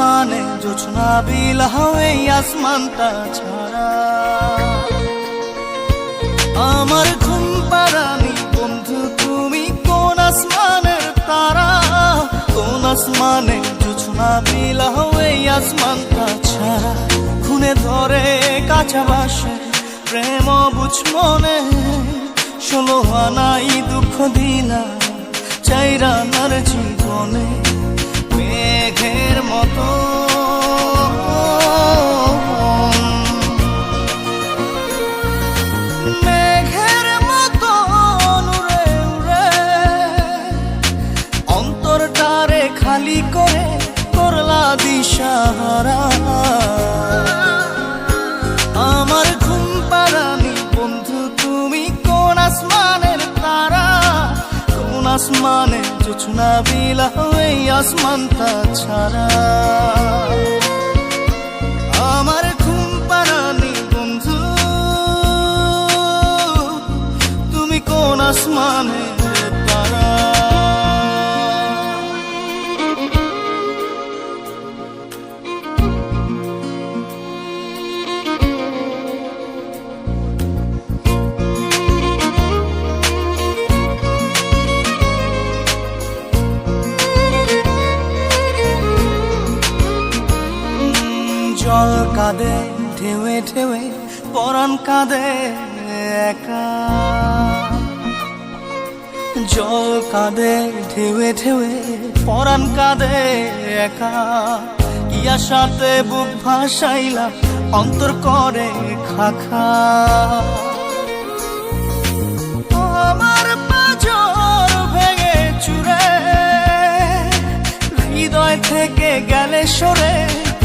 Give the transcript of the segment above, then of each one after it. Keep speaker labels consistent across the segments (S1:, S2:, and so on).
S1: আসমানে জোছনা বিলাহ এই আসমানটা ছাড়া। আমার ঘুম পাড়ানি বন্ধু তুমি কোন আসমানের তারা, কোন আসমানে জোছনা বিলাহ এই আসমানটা ছাড়া। খুনে ধরে কাঁচা বাসে প্রেম বুঝ মনে, 16 আনাই দুঃখ দিলা চাইরা নার জীবনে। মেঘের মতো মেঘের মতো উড়ে উড়ে অন্তরটারে খালি করে করলা দিশাহারা। আমার ঘুম পাড়ানি বন্ধু তুমি কোন আসমানের তারা, কোন আসমানে জোছনা বিলাহ এই আসমানটা ছাড়া। আমার ঘুম পাড়ানি বন্ধু তুমি কোন আসমানের তারা। জল কাঁদে ঢেউে ঢেউে পরাণ কাঁদে একা, জল কাঁদে ঢেউে ঢেউে পরাণ কাঁদে একা। কি আশাতে বুক ভাসাইলা অন্তর করে খাখা। আমার পাঁজর ভেঙে চুরে হৃদয় থেকে গেলে সরে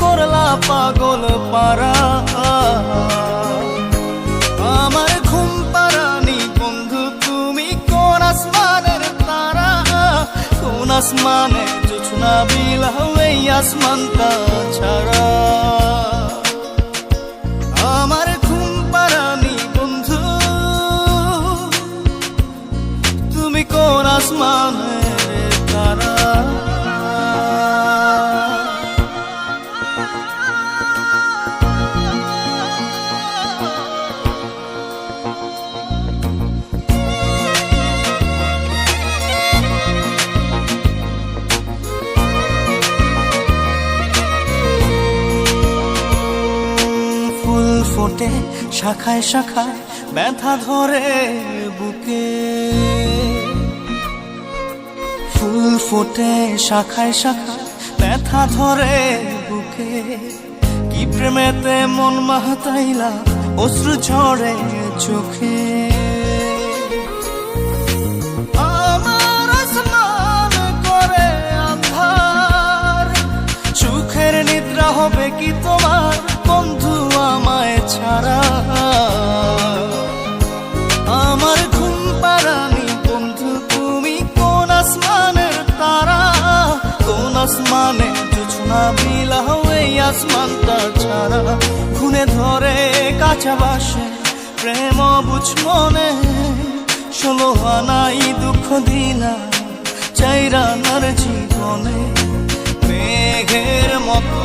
S1: করলা পাগল পারা। আমার ঘুম পাড়ানি বন্ধু তুমি কোন আসমানের তারা, কোন আসমানে জোছনা বিলাহ এই আসমানটা ছাড়া। আমার ঘুম পাড়ানি বন্ধু তুমি কোন আসমানের তারা। ফোটে শাখায় শাখায় ব্যথা ধরে বুকে, ফুল ফোটে শাখায় শাখায় ব্যথা ধরে বুকে। কি প্রেমেতে মন মাতাইলা অশ্রু ঝরে চোখে। আমার আসমান করে আন্ধার, সুখের নিদ্রা হবে কি তোমার বন্ধু আমায় ছাড়া। আমার ঘুম পাড়ানি বন্ধু তুমি কোন আসমানের তারা, কোন আসমানে জোছনা বিলাহ এই আসমানটা ছাড়া। খুনে ধরে কাঁচা বাসে প্রেম বুঝ মনে, 16 আনাই দুঃখ দিলা চাইরা নার জীবনে। মেঘের মতো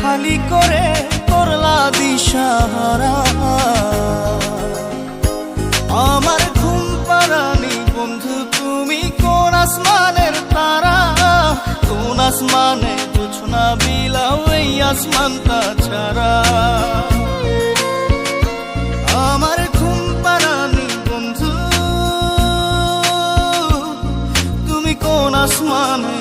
S1: খালি করে করলা দিশাহারা। আমার ঘুম পাড়ানি বন্ধু তুমি কোন আসমানের তারা, কোন আসমানে জোছনা বিলাহ এই আসমানটা ছাড়া। আমার ঘুম পাড়ানি বন্ধু তুমি কোন আসমানে